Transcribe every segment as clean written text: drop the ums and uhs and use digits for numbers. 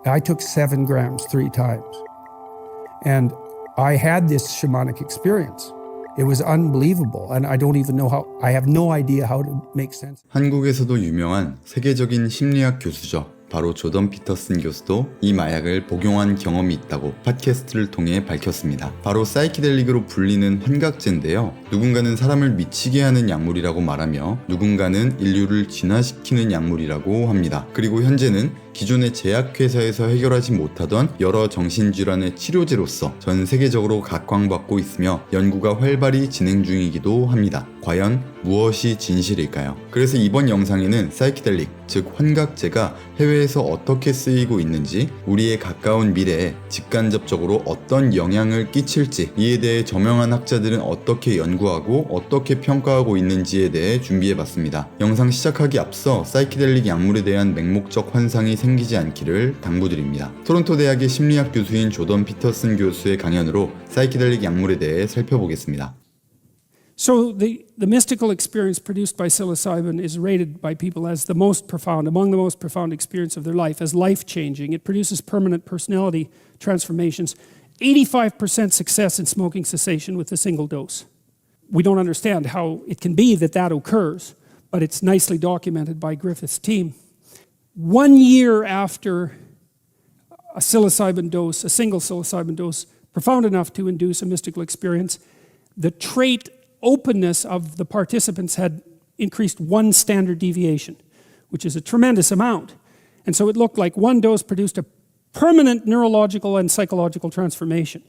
I took 7 grams 3 times. And I had this shamanic experience. It was unbelievable, and I don't even know how, I have no idea how to make sense. 한국에서도 유명한 세계적인 심리학 교수죠. 바로 조던 피터슨 교수도 이 마약을 복용한 경험이 있다고 팟캐스트를 통해 밝혔습니다. 바로 사이키델릭으로 불리는 환각제인데요. 누군가는 사람을 미치게 하는 약물이라고 말하며 누군가는 인류를 진화시키는 약물이라고 합니다. 그리고 현재는 기존의 제약회사에서 해결하지 못하던 여러 정신질환의 치료제로서 전 세계적으로 각광받고 있으며 연구가 활발히 진행 중이기도 합니다. 과연 무엇이 진실일까요? 그래서 이번 영상에는 사이키델릭, 즉 환각제가 해외에서 어떻게 쓰이고 있는지, 우리의 가까운 미래에 직간접적으로 어떤 영향을 끼칠지, 이에 대해 저명한 학자들은 어떻게 연구하고 어떻게 평가하고 있는지에 대해 준비해봤습니다. 영상 시작하기 앞서 사이키델릭 약물에 대한 맹목적 환상이 생기지 않기를 당부드립니다. 토론토 대학의 심리학 교수인 조던 피터슨 교수의 강연으로 사이키델릭 약물에 대해 살펴보겠습니다. So the mystical experience produced by psilocybin is rated by people as the most profound, among the most profound experience of their life, as life-changing. It produces permanent personality transformations. 85% success in smoking cessation with a single dose. We don't understand how it can be that occurs, but it's nicely documented by Griffith's team. 1 year after a psilocybin dose, a single psilocybin dose, profound enough to induce a mystical experience, the trait openness of the participants had increased 1 standard deviation, which is a tremendous amount. And so it looked like 1 dose produced a permanent neurological and psychological transformation.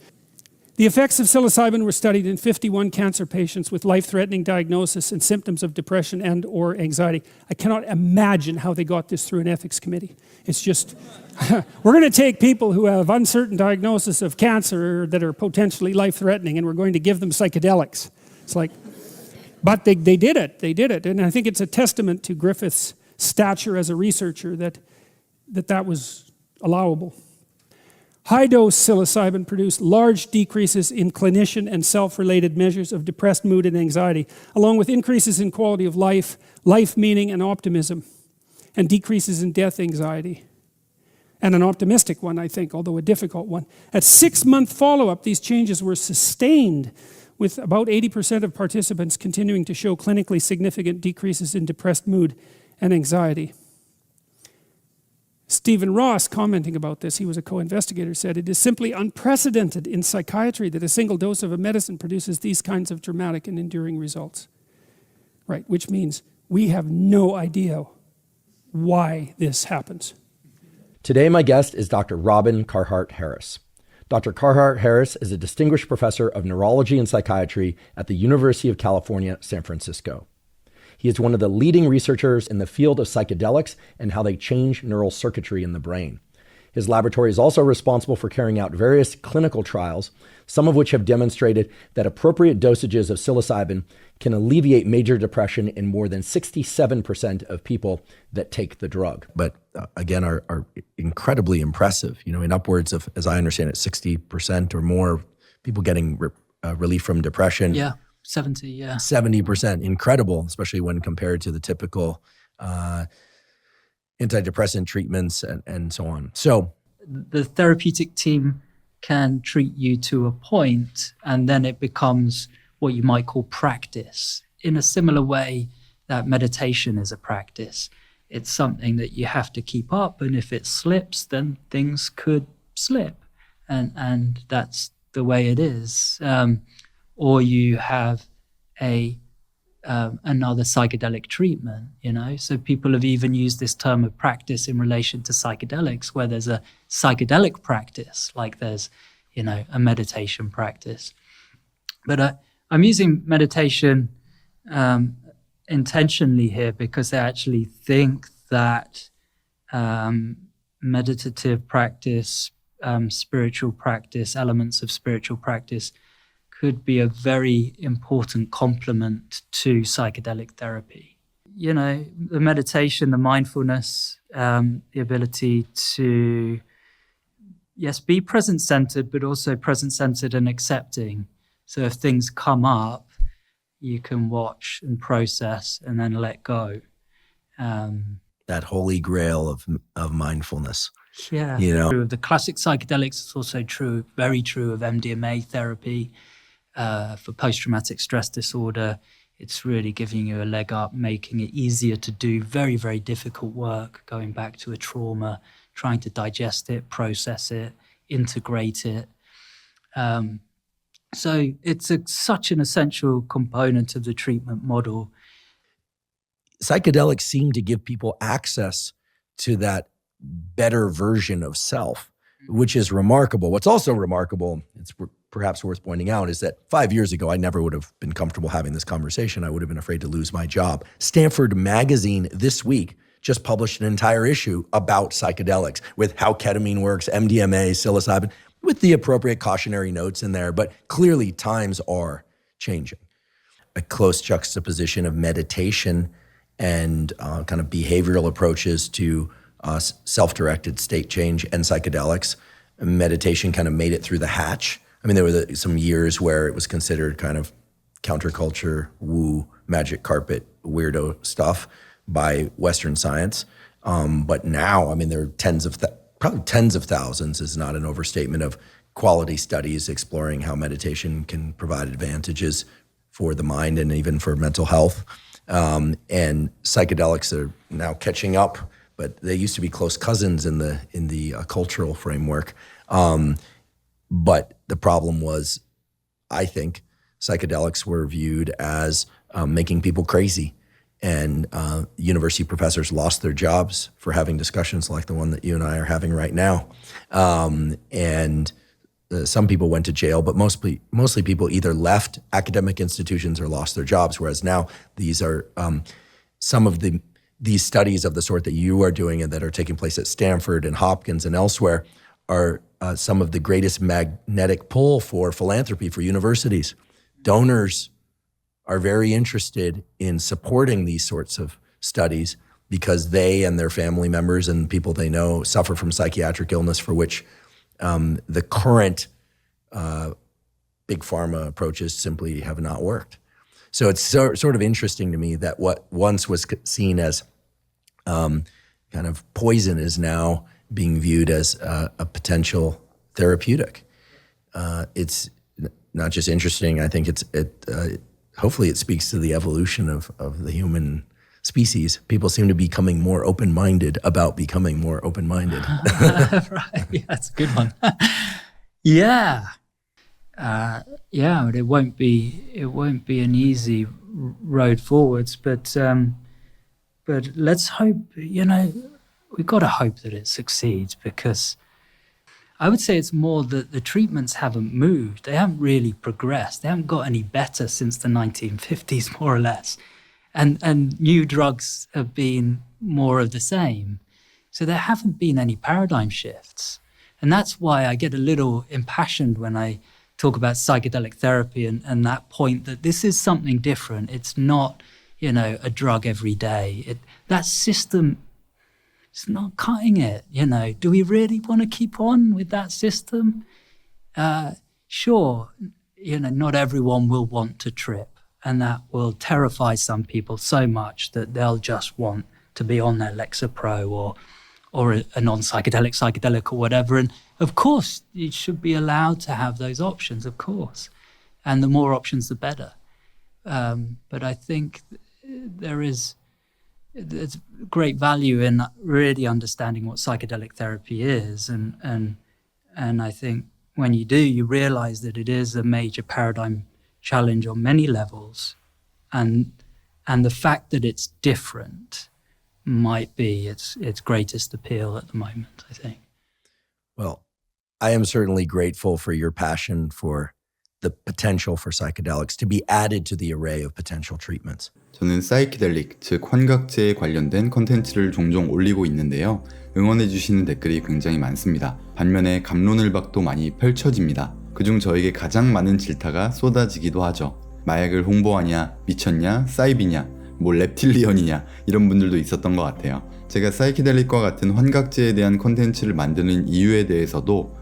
The effects of psilocybin were studied in 51 cancer patients with life-threatening diagnosis and symptoms of depression and or anxiety. I cannot imagine how they got this through an ethics committee. It's just, we're going to take people who have uncertain diagnosis of cancer that are potentially life-threatening and we're going to give them psychedelics. It's like, but they did it. And I think it's a testament to Griffith's stature as a researcher that was allowable. High-dose psilocybin produced large decreases in clinician and self-related measures of depressed mood and anxiety, along with increases in quality of life, life meaning and optimism, and decreases in death anxiety. And an optimistic one, I think, although a difficult one. At 6-month follow-up, these changes were sustained, with about 80% of participants continuing to show clinically significant decreases in depressed mood and anxiety. Stephen Ross, commenting about this, he was a co-investigator, said, "It is simply unprecedented in psychiatry that a single dose of a medicine produces these kinds of dramatic and enduring results." Right, which means we have no idea why this happens. Today, my guest is Dr. Robin Carhart-Harris. Dr. Carhart-Harris is a distinguished professor of neurology and psychiatry at the University of California, San Francisco. He is one of the leading researchers in the field of psychedelics and how they change neural circuitry in the brain. His laboratory is also responsible for carrying out various clinical trials, some of which have demonstrated that appropriate dosages of psilocybin can alleviate major depression in more than 67% of people that take the drug. But again, are incredibly impressive, in upwards of, as I understand it, 60% or more people getting relief from depression. Yeah, 70, yeah. 70%, incredible, especially when compared to the typical antidepressant treatments and so on. So the therapeutic team can treat you to a point, and then it becomes what you might call practice. In a similar way that meditation is a practice. It's something that you have to keep up, and if it slips, then things could slip. And that's the way it is. Or you have another psychedelic treatment, So people have even used this term of practice in relation to psychedelics, where there's a psychedelic practice, like there's, a meditation practice. But I'm using meditation intentionally here because I actually think that meditative practice, spiritual practice, elements of spiritual practice could be a very important complement to psychedelic therapy. The meditation, the mindfulness, the ability to, yes, be present-centered, but also present-centered and accepting. So if things come up, you can watch and process and then let go. That holy grail of mindfulness. Yeah, You know? true of the classic psychedelics. It's also true, very true of MDMA therapy for post-traumatic stress disorder. It's really giving you a leg up, making it easier to do very, very difficult work, going back to a trauma, trying to digest it, process it, integrate it. So it's such an essential component of the treatment model. Psychedelics seem to give people access to that better version of self, which is remarkable. What's also remarkable, it's perhaps worth pointing out, is that 5 years ago, I never would have been comfortable having this conversation. I would have been afraid to lose my job. Stanford Magazine this week just published an entire issue about psychedelics with how ketamine works, MDMA, psilocybin, with the appropriate cautionary notes in there. But clearly times are changing. A close juxtaposition of meditation and kind of behavioral approaches to self-directed state change and psychedelics. Meditation kind of made it through the hatch. I mean, there were some years where it was considered kind of counterculture, woo, magic carpet, weirdo stuff by Western science. But now, I mean, there are probably tens of thousands, is not an overstatement, of quality studies exploring how meditation can provide advantages for the mind and even for mental health. And psychedelics are now catching up, but they used to be close cousins in the cultural framework. But the problem was, I think, psychedelics were viewed as making people crazy. And university professors lost their jobs for having discussions like the one that you and I are having right now. And some people went to jail, but mostly people either left academic institutions or lost their jobs. Whereas now these are some of these studies of the sort that you are doing and that are taking place at Stanford and Hopkins and elsewhere are some of the greatest magnetic pull for philanthropy for universities. Donors are very interested in supporting these sorts of studies because they and their family members and people they know suffer from psychiatric illness for which the current big pharma approaches simply have not worked. So it's sort of interesting to me that what once was seen as kind of poison is now being viewed as a potential therapeutic. It's not just interesting. I think hopefully it speaks to the evolution of the human species. People seem to be becoming more open-minded about becoming more open-minded. Right, yeah, that's a good one. Yeah, but it won't be an easy road forwards. But let's hope. We've got to hope that it succeeds, because I would say it's more that the treatments haven't moved. They haven't really progressed. They haven't got any better since the 1950s, more or less. And new drugs have been more of the same. So there haven't been any paradigm shifts. And that's why I get a little impassioned when I talk about psychedelic therapy and that point that this is something different. It's not, a drug every day. That system, it's not cutting it, Do we really want to keep on with that system? Sure, not everyone will want to trip, and that will terrify some people so much that they'll just want to be on their Lexapro or a non-psychedelic or whatever. And of course, you should be allowed to have those options, of course. And the more options, the better. But I think there's great value in really understanding what psychedelic therapy is. And I think when you do, you realize that it is a major paradigm challenge on many levels. And the fact that it's different might be its greatest appeal at the moment, I think. Well, I am certainly grateful for your passion for the potential for psychedelics to be added to the array of potential treatments. 저는 사이키델릭, 즉 환각제에 관련된 컨텐츠를 종종 올리고 있는데요. 응원해주시는 댓글이 굉장히 많습니다. 반면에 갑론을박도 많이 펼쳐집니다. 그중 저에게 가장 많은 질타가 쏟아지기도 하죠. 마약을 홍보하냐, 미쳤냐, 사이비냐, 뭐 reptilian이냐 이런 분들도 있었던 것 같아요. 제가 사이키델릭과 같은 환각제에 대한 컨텐츠를 만드는 이유에 대해서도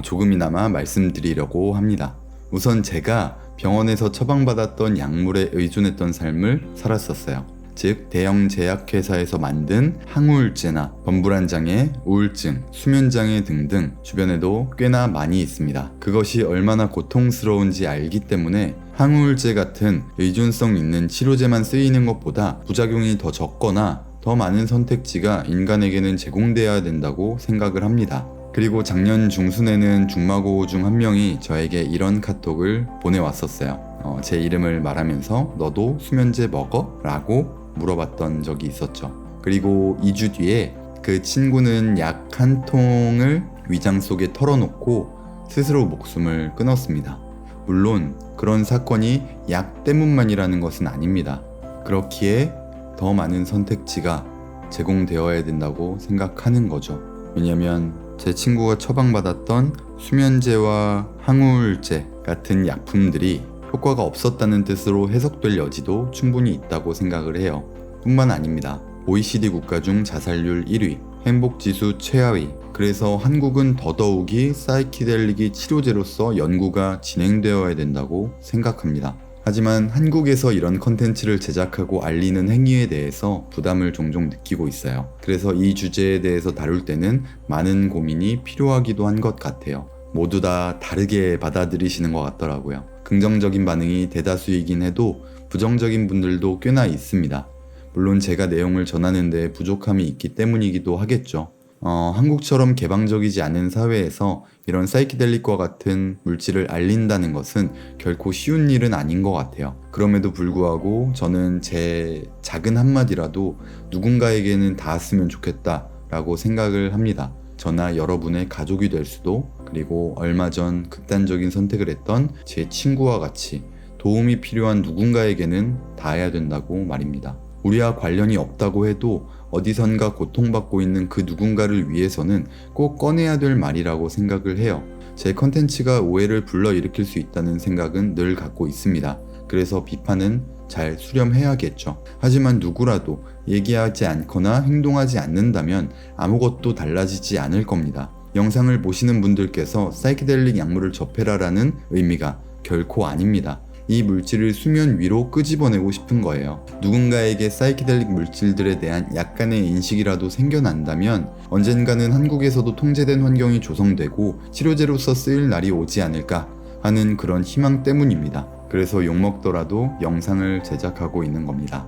조금이나마 말씀드리려고 합니다. 우선 제가 병원에서 처방받았던 약물에 의존했던 삶을 살았었어요. 즉 대형 제약회사에서 만든 항우울제나 범불안장애, 우울증, 수면장애 등등 주변에도 꽤나 많이 있습니다. 그것이 얼마나 고통스러운지 알기 때문에 항우울제 같은 의존성 있는 치료제만 쓰이는 것보다 부작용이 더 적거나 더 많은 선택지가 인간에게는 제공되어야 된다고 생각을 합니다. 그리고 작년 중순에는 중마고 중 한 명이 저에게 이런 카톡을 보내왔었어요. 제 이름을 말하면서 너도 수면제 먹어? 라고 물어봤던 적이 있었죠. 그리고 2주 뒤에 그 친구는 약 한 통을 위장 속에 털어놓고 스스로 목숨을 끊었습니다. 물론 그런 사건이 약 때문만이라는 것은 아닙니다. 그렇기에 더 많은 선택지가 제공되어야 된다고 생각하는 거죠. 왜냐면 제 친구가 처방받았던 수면제와 항우울제 같은 약품들이 효과가 없었다는 뜻으로 해석될 여지도 충분히 있다고 생각을 해요. 뿐만 아닙니다. OECD 국가 중 자살률 1위, 행복지수 최하위, 그래서 한국은 더더욱이 사이키델릭이 치료제로서 연구가 진행되어야 된다고 생각합니다. 하지만 한국에서 이런 컨텐츠를 제작하고 알리는 행위에 대해서 부담을 종종 느끼고 있어요. 그래서 이 주제에 대해서 다룰 때는 많은 고민이 필요하기도 한 것 같아요. 모두 다 다르게 받아들이시는 것 같더라고요. 긍정적인 반응이 대다수이긴 해도 부정적인 분들도 꽤나 있습니다. 물론 제가 내용을 전하는 데 부족함이 있기 때문이기도 하겠죠. 한국처럼 개방적이지 않은 사회에서 이런 사이키델릭과 같은 물질을 알린다는 것은 결코 쉬운 일은 아닌 것 같아요. 그럼에도 불구하고 저는 제 작은 한마디라도 누군가에게는 닿았으면 좋겠다라고 생각을 합니다. 저나 여러분의 가족이 될 수도, 그리고 얼마 전 극단적인 선택을 했던 제 친구와 같이 도움이 필요한 누군가에게는 닿아야 된다고 말입니다. 우리와 관련이 없다고 해도 어디선가 고통받고 있는 그 누군가를 위해서는 꼭 꺼내야 될 말이라고 생각을 해요. 제 컨텐츠가 오해를 불러일으킬 수 있다는 생각은 늘 갖고 있습니다. 그래서 비판은 잘 수렴해야겠죠. 하지만 누구라도 얘기하지 않거나 행동하지 않는다면 아무것도 달라지지 않을 겁니다. 영상을 보시는 분들께서 사이키델릭 약물을 접해라라는 의미가 결코 아닙니다. 이 물질을 수면 위로 끄집어내고 싶은 거예요. 누군가에게 사이키델릭 물질들에 대한 약간의 인식이라도 생겨난다면 언젠가는 한국에서도 통제된 환경이 조성되고 치료제로서 쓰일 날이 오지 않을까 하는 그런 희망 때문입니다. 그래서 욕먹더라도 영상을 제작하고 있는 겁니다.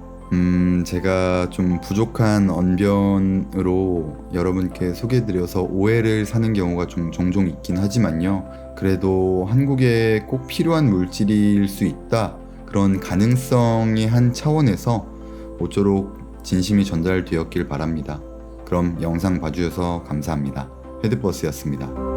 제가 좀 부족한 언변으로 여러분께 소개해드려서 오해를 사는 경우가 좀 종종 있긴 하지만요. 그래도 한국에 꼭 필요한 물질일 수 있다, 그런 가능성의 한 차원에서 모쪼록 진심이 전달되었길 바랍니다. 그럼 영상 봐주셔서 감사합니다. 헤드버스였습니다.